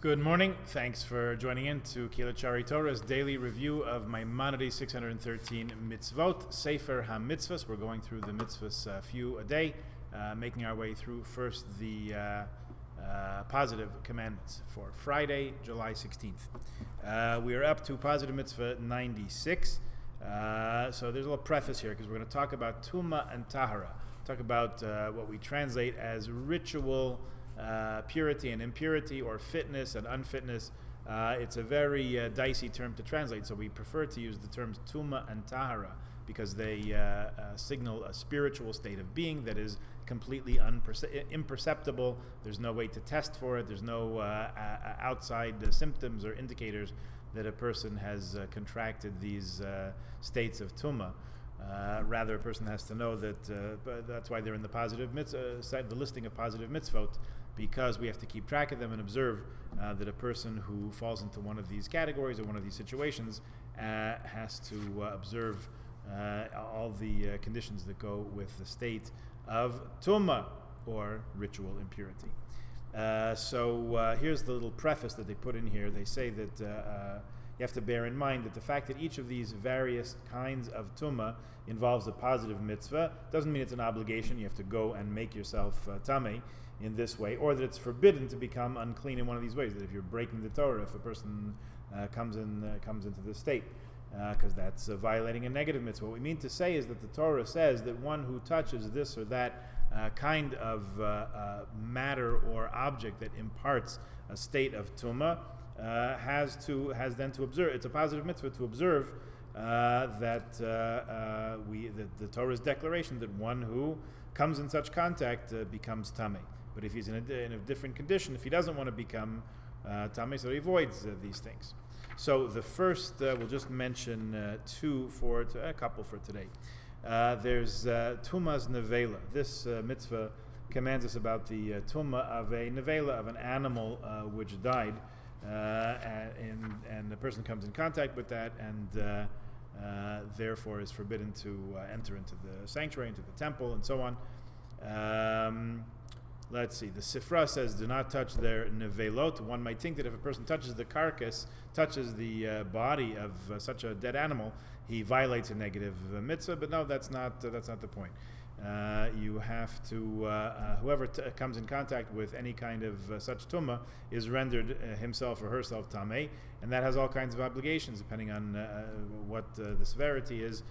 Good morning. Thanks for joining in to Kilachari Torah's daily review of Maimonides' 613 Mitzvot, Sefer HaMitzvahs. We're going through the mitzvahs a few a day, making our way through first the positive commandments for Friday, July 16th. We are up to positive mitzvah 96. So there's a little preface here because we're going to talk about Tumah and Tahara. Talk about what we translate as ritual purity and impurity, or fitness and unfitness. It's a very dicey term to translate, so we prefer to use the terms Tumah and Tahara because they signal a spiritual state of being that is completely imperceptible. There's no way to test for it. There's no outside symptoms or indicators that a person has contracted these states of Tumah. Rather, a person has to know that that's why they're in the positive the listing of positive mitzvot, because we have to keep track of them and observe that a person who falls into one of these categories or one of these situations has to observe all the conditions that go with the state of tumah, or ritual impurity. So here's the little preface that they put in here. They say that you have to bear in mind that the fact that each of these various kinds of tumah involves a positive mitzvah doesn't mean it's an obligation. You have to go and make yourself tameh in this way, or that it's forbidden to become unclean in one of these ways. That if you're breaking the Torah, if a person comes into this state, because that's violating a negative mitzvah. What we mean to say is that the Torah says that one who touches this or that kind of matter or object that imparts a state of tumah has then to observe. It's a positive mitzvah to observe that the Torah's declaration that one who comes in such contact becomes tameh. But if he's in a different condition, if he doesn't want to become tameh, so he avoids these things. So the first, we'll just mention a couple for today. There's Tumah's nevela. This mitzvah commands us about the tumah of a nevela, of an animal which died, and the person comes in contact with that, and therefore is forbidden to enter into the sanctuary, into the temple, and so on. Let's see. The Sifra says, do not touch their nevelot. One might think that if a person touches the carcass, touches the body of such a dead animal, he violates a negative mitzvah. But no, that's not the point. You have to, whoever comes in contact with any kind of such tumah is rendered himself or herself tameh, and that has all kinds of obligations depending on what the severity is.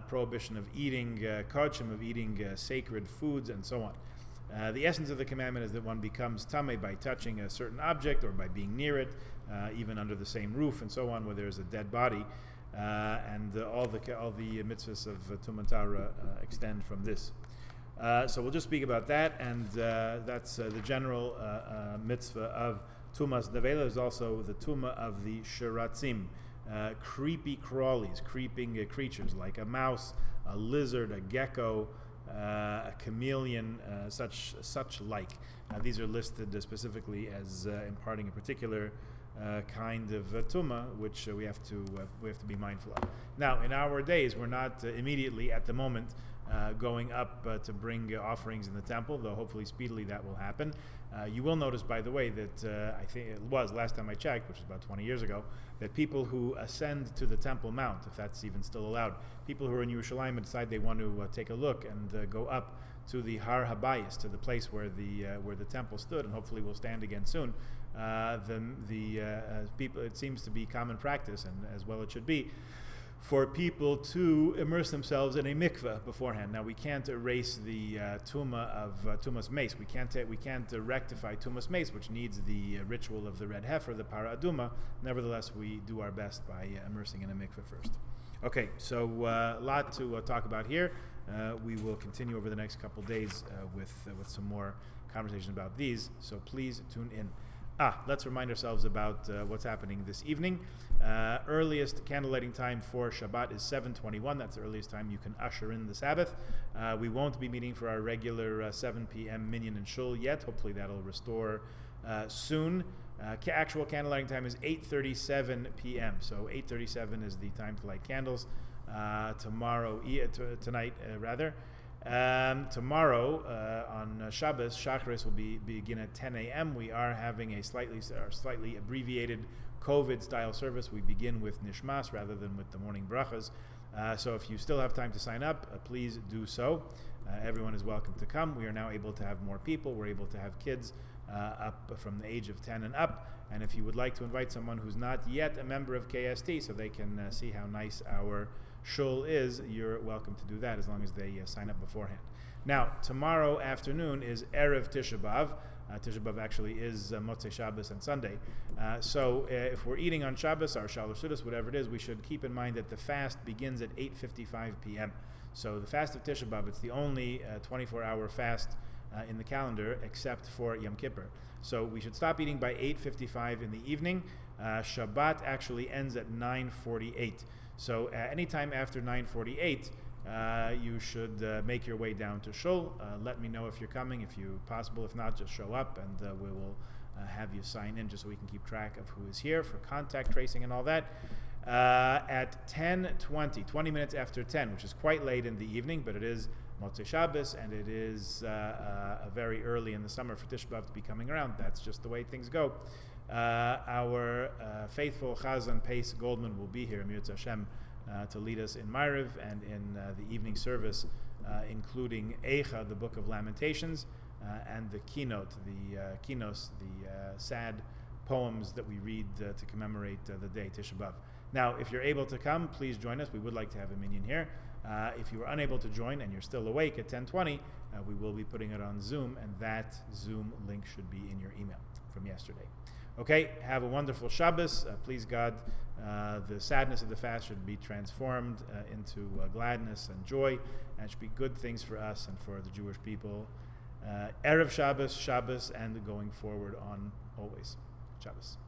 Prohibition of eating kodshim, of eating sacred foods, and so on. The essence of the commandment is that one becomes tameh by touching a certain object or by being near it, even under the same roof and so on, where there's a dead body. And all the mitzvahs of Tumah and Tahara extend from this. So we'll just speak about that, and that's the general mitzvah of Tumah's nevela. Is also the Tumah of the shiratzim, creepy crawlies, creeping creatures like a mouse, a lizard, a gecko, a chameleon, such like. These are listed specifically as imparting a particular kind of tumah, which we have to be mindful of. Now, in our days, we're not immediately at the moment going up to bring offerings in the temple, though hopefully speedily that will happen. You will notice, by the way, that I think it was last time I checked, which was about 20 years ago, that people who ascend to the Temple Mount, if that's even still allowed, people who are in Yerushalayim and decide they want to take a look and go up to the Har Habayis, to the place where the temple stood, and hopefully will stand again soon. People, it seems to be common practice, and as well it should be, for people to immerse themselves in a mikveh beforehand. Now, we can't erase the tumah of tumah's mace. We can't rectify tumah's mace, which needs the ritual of the red heifer, the para aduma. Nevertheless, we do our best by immersing in a mikveh first. Okay, so a lot to talk about here. We will continue over the next couple days with some more conversation about these. So please tune in. Let's remind ourselves about what's happening this evening. Earliest candlelighting time for Shabbat is 7:21. That's the earliest time you can usher in the Sabbath. We won't be meeting for our regular 7 p.m. minyan and shul yet. Hopefully that'll restore soon. Actual candlelighting time is 8:37 p.m. So 8:37 is the time to light candles. Tonight rather. Tomorrow on Shabbos, Shacharis will begin at 10 a.m. We are having a slightly abbreviated COVID-style service. We begin with Nishmas rather than with the morning brachas. So if you still have time to sign up, please do so. Everyone is welcome to come. We are now able to have more people. We're able to have kids up from the age of 10 and up. And if you would like to invite someone who's not yet a member of KST so they can see how nice our shul is, you're welcome to do that as long as they sign up beforehand. Now, tomorrow afternoon is Erev Tisha B'Av. Tisha B'Av actually is Motzei Shabbos and Sunday. So if we're eating on Shabbos, our Shalosh Sudas, whatever it is, we should keep in mind that the fast begins at 8:55 p.m. So the fast of Tisha B'Av, it's the only 24-hour fast in the calendar except for Yom Kippur. So we should stop eating by 8:55 in the evening. Shabbat actually ends at 9:48. So anytime after 9:48, you should make your way down to Shul. Let me know if you're coming, if you possible. If not, just show up and we will have you sign in just so we can keep track of who is here for contact tracing and all that. At 10:20, 20 minutes after 10, which is quite late in the evening, but it is Motzei Shabbos and it is very early in the summer for Tisha B'Av to be coming around. That's just the way things go. Our faithful Chazan Pace Goldman will be here, Mir Hashem, to lead us in Ma'ariv and in the evening service, including Eicha, the Book of Lamentations, and the keynote, the sad poems that we read to commemorate the day Tisha B'Av. Now, if you're able to come, please join us. We would like to have a minyan here. If you are unable to join and you're still awake at 10:20, we will be putting it on Zoom, and that Zoom link should be in your email from yesterday. Okay, have a wonderful Shabbos. Please God, the sadness of the fast should be transformed into gladness and joy, and it should be good things for us and for the Jewish people. Erev Shabbos, and going forward on always. Shabbos.